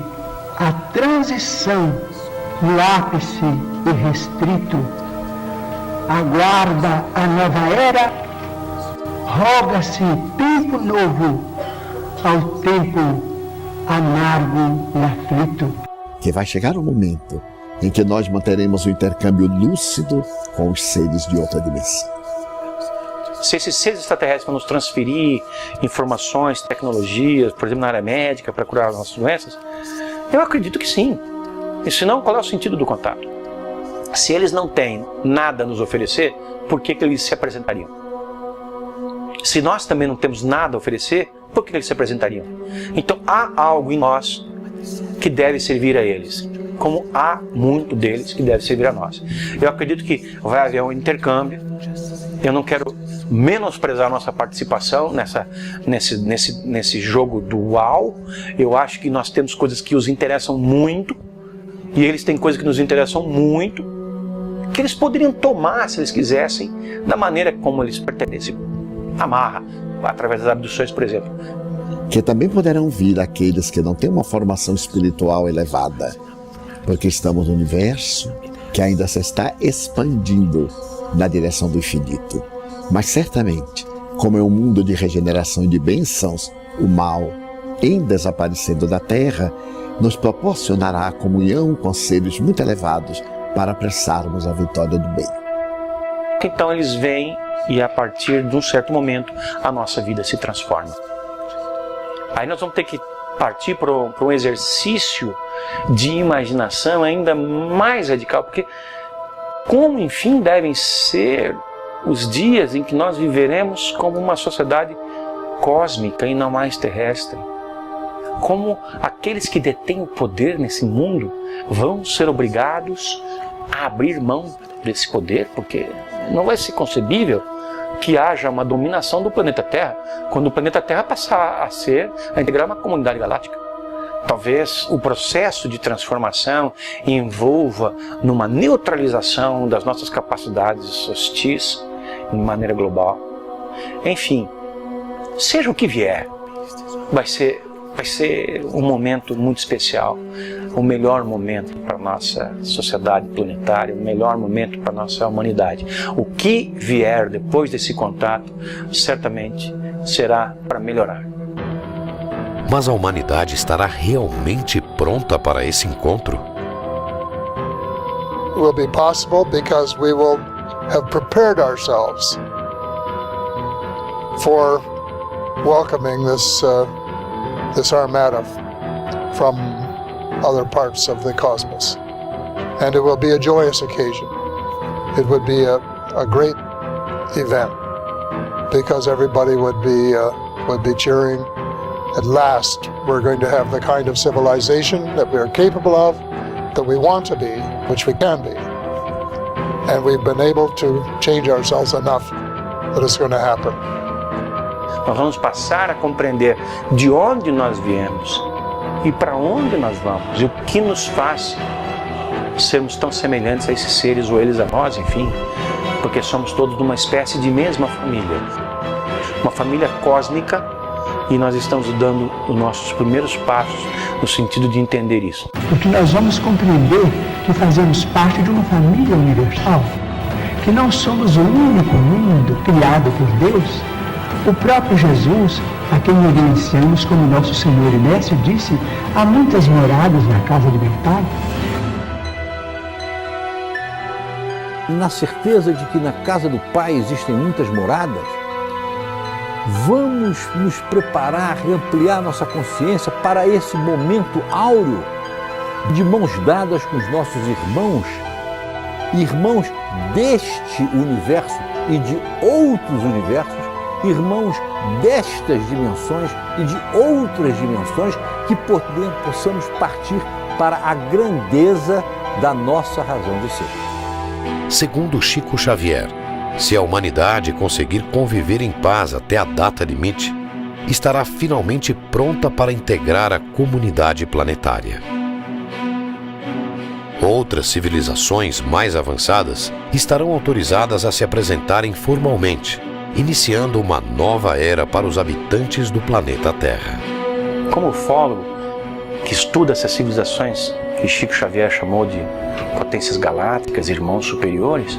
a transição no ápice irrestrito, aguarda a nova era, roga-se tempo novo ao tempo amargo e aflito. Que vai chegar o momento em que nós manteremos o intercâmbio lúcido com os seres de outra dimensão. Se esses seres extraterrestres vão nos transferir informações, tecnologias, por exemplo, na área médica, para curar as nossas doenças, eu acredito que sim. E se não, qual é o sentido do contato? Se eles não têm nada a nos oferecer, por que eles se apresentariam? Se nós também não temos nada a oferecer, por que eles se apresentariam? Então há algo em nós que deve servir a eles, como há muito deles que deve servir a nós. Eu acredito que vai haver um intercâmbio. Eu não quero menosprezar a nossa participação nesse jogo dual. Eu acho que nós temos coisas que os interessam muito, e eles têm coisas que nos interessam muito, que eles poderiam tomar, se eles quisessem, da maneira como eles pertencem. Amarra, através das abduções, por exemplo. Que também poderão vir aqueles que não têm uma formação espiritual elevada, porque estamos no universo que ainda se está expandindo na direção do infinito. Mas certamente, como é um mundo de regeneração e de bênçãos, o mal, em desaparecendo da Terra, nos proporcionará a comunhão com seres muito elevados para apressarmos a vitória do bem. Então eles vêm e a partir de um certo momento a nossa vida se transforma. Aí nós vamos ter que partir para um exercício de imaginação ainda mais radical, porque como, enfim, devem ser os dias em que nós viveremos como uma sociedade cósmica e não mais terrestre. Como aqueles que detêm o poder nesse mundo vão ser obrigados a abrir mão desse poder, porque não vai ser concebível que haja uma dominação do planeta Terra, quando o planeta Terra passar a integrar uma comunidade galáctica. Talvez o processo de transformação envolva numa neutralização das nossas capacidades hostis de maneira global. Enfim, seja o que vier, vai ser vai ser um momento muito especial, o melhor momento para a nossa sociedade planetária, o melhor momento para a nossa humanidade. O que vier depois desse contato, certamente será para melhorar. Mas a humanidade estará realmente pronta para esse encontro? It will be possible because we will have prepared ourselves for welcoming this armada from other parts of the cosmos. And it will be a joyous occasion. It would be a great event because everybody would be cheering. At last, we're going to have the kind of civilization that we are capable of, that we want to be, which we can be. And we've been able to change ourselves enough that it's going to happen. Nós vamos passar a compreender de onde nós viemos e para onde nós vamos e o que nos faz sermos tão semelhantes a esses seres ou eles a nós, enfim, porque somos todos de uma espécie de mesma família, uma família cósmica, e nós estamos dando os nossos primeiros passos no sentido de entender isso. Porque nós vamos compreender que fazemos parte de uma família universal, que não somos o único mundo criado por Deus. O próprio Jesus, a quem reverenciamos como nosso Senhor e Mestre, disse: há muitas moradas na casa de meu Pai. Na certeza de que na casa do Pai existem muitas moradas, vamos nos preparar e ampliar nossa consciência para esse momento áureo de mãos dadas com os nossos irmãos deste universo e de outros universos, irmãos destas dimensões e de outras dimensões, que possamos partir para a grandeza da nossa razão de ser. Segundo Chico Xavier, se a humanidade conseguir conviver em paz até a data limite, estará finalmente pronta para integrar a comunidade planetária. Outras civilizações mais avançadas estarão autorizadas a se apresentarem formalmente, iniciando uma nova era para os habitantes do planeta Terra. Como ufólogo que estuda essas civilizações que Chico Xavier chamou de potências galácticas, irmãos superiores,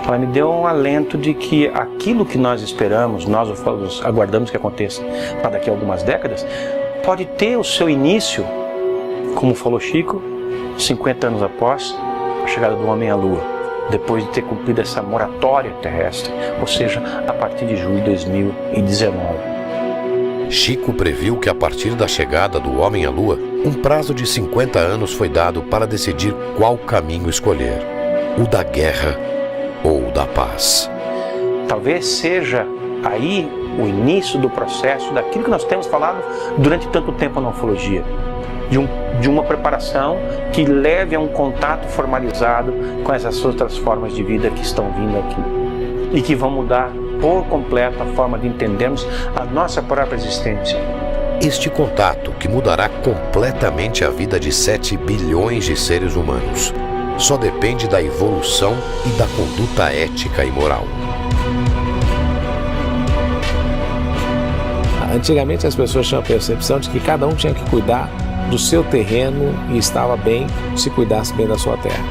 ela me deu um alento de que aquilo que nós esperamos, nós ufólogos aguardamos que aconteça para daqui a algumas décadas, pode ter o seu início, como falou Chico, 50 anos após a chegada do homem à Lua, depois de ter cumprido essa moratória terrestre, ou seja, a partir de julho de 2019. Chico previu que a partir da chegada do homem à Lua, um prazo de 50 anos foi dado para decidir qual caminho escolher, o da guerra ou o da paz. Talvez seja aí o início do processo daquilo que nós temos falado durante tanto tempo na ufologia, de uma preparação que leve a um contato formalizado com essas outras formas de vida que estão vindo aqui e que vão mudar por completo a forma de entendermos a nossa própria existência. Este contato, que mudará completamente a vida de 7 bilhões de seres humanos, só depende da evolução e da conduta ética e moral. Antigamente as pessoas tinham a percepção de que cada um tinha que cuidar do seu terreno e estava bem se cuidasse bem da sua terra.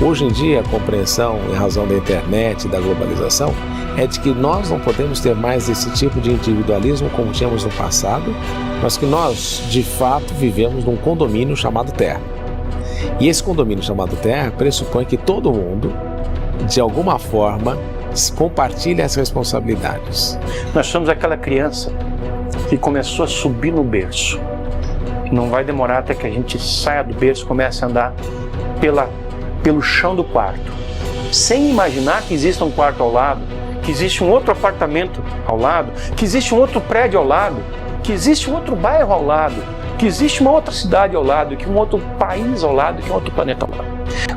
Hoje em dia, a compreensão, em razão da internet e da globalização, é de que nós não podemos ter mais esse tipo de individualismo como tínhamos no passado, mas que nós, de fato, vivemos num condomínio chamado Terra. E esse condomínio chamado Terra pressupõe que todo mundo, de alguma forma, compartilha as responsabilidades. Nós somos aquela criança que começou a subir no berço. Não vai demorar até que a gente saia do berço e comece a andar pelo chão do quarto, sem imaginar que existe um quarto ao lado, que existe um outro apartamento ao lado, que existe um outro prédio ao lado, que existe um outro bairro ao lado, que existe uma outra cidade ao lado, que um outro país ao lado, que um outro planeta ao lado.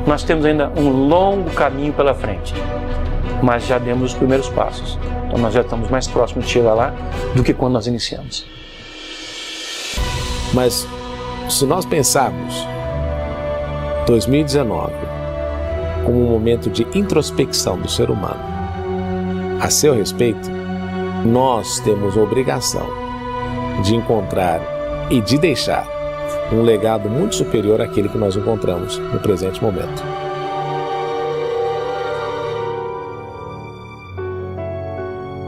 Nós temos ainda um longo caminho pela frente, mas já demos os primeiros passos. Então nós já estamos mais próximos de chegar lá do que quando nós iniciamos. Mas se nós pensarmos 2019 como um momento de introspecção do ser humano a seu respeito, nós temos a obrigação de encontrar e de deixar um legado muito superior àquele que nós encontramos no presente momento.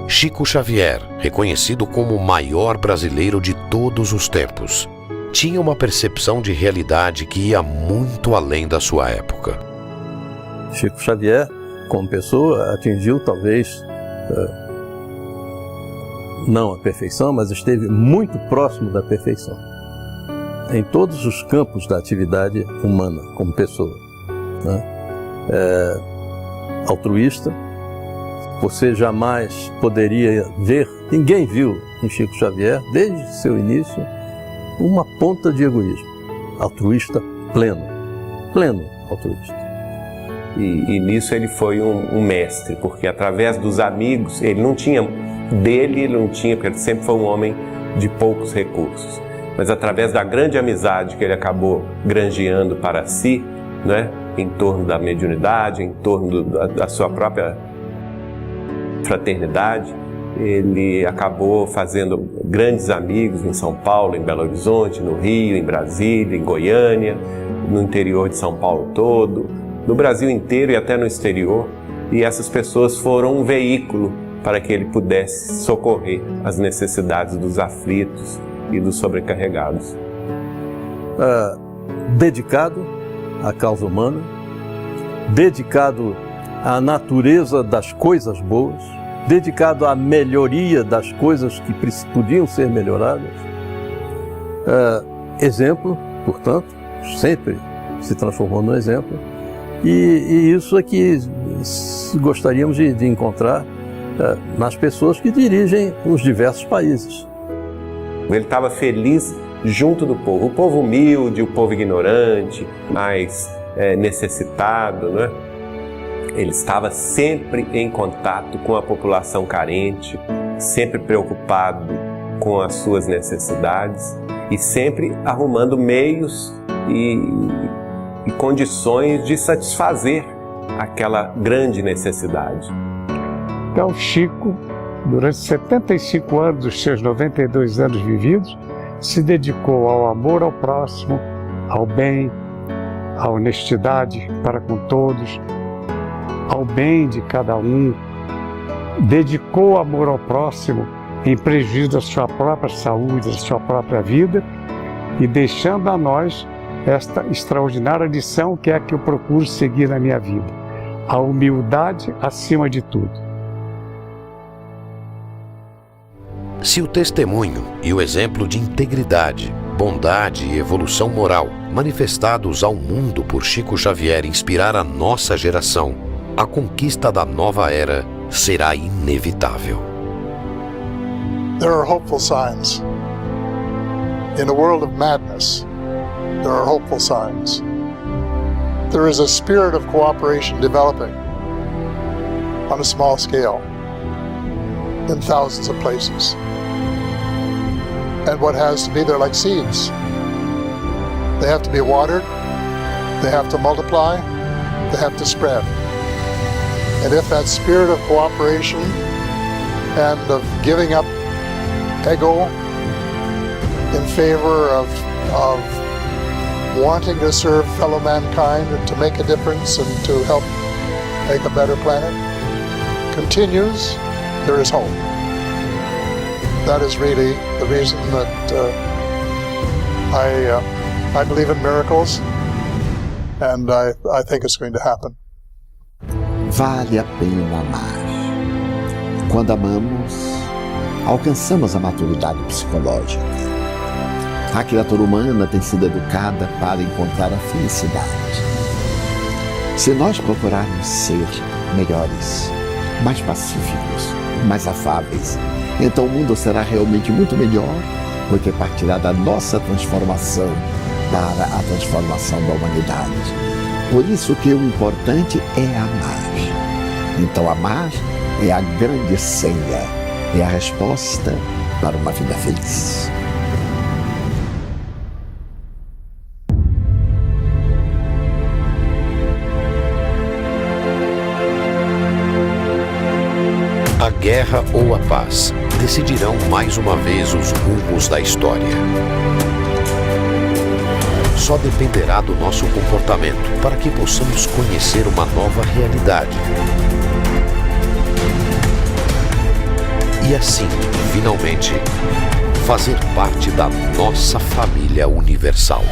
Chico Xavier, reconhecido como o maior brasileiro de todos os tempos, tinha uma percepção de realidade que ia muito além da sua época. Chico Xavier, como pessoa, atingiu talvez não a perfeição, mas esteve muito próximo da perfeição em todos os campos da atividade humana como pessoa, né? Altruísta. Você jamais poderia ver, ninguém viu em Chico Xavier, desde seu início, uma ponta de egoísmo. Altruísta pleno altruísta. E nisso ele foi um mestre, porque através dos amigos, ele não tinha, porque ele sempre foi um homem de poucos recursos. Mas através da grande amizade que ele acabou granjeando para si, né, em torno da mediunidade, em torno da sua própria fraternidade, ele acabou fazendo grandes amigos em São Paulo, em Belo Horizonte, no Rio, em Brasília, em Goiânia, no interior de São Paulo todo, no Brasil inteiro e até no exterior. E essas pessoas foram um veículo para que ele pudesse socorrer as necessidades dos aflitos e dos sobrecarregados. Dedicado à causa humana, dedicado à natureza das coisas boas, dedicado à melhoria das coisas que podiam ser melhoradas. Exemplo, portanto, sempre se transformou no exemplo, e isso é que gostaríamos de encontrar nas pessoas que dirigem os diversos países. Ele estava feliz junto do povo, o povo humilde, o povo ignorante, mais necessitado, né? Ele estava sempre em contato com a população carente, sempre preocupado com as suas necessidades e sempre arrumando meios e condições de satisfazer aquela grande necessidade. Então, Chico, durante 75 anos dos seus 92 anos vividos, se dedicou ao amor ao próximo, ao bem, à honestidade para com todos, ao bem de cada um, dedicou amor ao próximo em prejuízo da sua própria saúde, da sua própria vida, e deixando a nós esta extraordinária lição que é a que eu procuro seguir na minha vida: a humildade acima de tudo. Se o testemunho e o exemplo de integridade, bondade e evolução moral manifestados ao mundo por Chico Xavier inspirar a nossa geração, a conquista da nova era será inevitável. There are hopeful signs. In a world of madness, there are hopeful signs. There is a spirit of cooperation developing on a small scale in thousands of places. And what has to be, they're like seeds. They have to be watered, they have to multiply, they have to spread. And if that spirit of cooperation and of giving up ego in favor of wanting to serve fellow mankind and to make a difference and to help make a better planet continues, there is hope. That is really the reason that I believe in miracles, and I think it's going to happen. Vale a pena amar. Quando amamos, alcançamos a maturidade psicológica. A criatura humana tem sido educada para encontrar a felicidade. Se nós procurarmos ser melhores, mais pacíficos, mais afáveis, então o mundo será realmente muito melhor, porque partirá da nossa transformação para a transformação da humanidade. Por isso que o importante é amar. Então amar é a grande senha, é a resposta para uma vida feliz. A guerra ou a paz decidirão mais uma vez os rumos da história. só dependerá do nosso comportamento para que possamos conhecer uma nova realidade. E assim, finalmente, fazer parte da nossa família universal.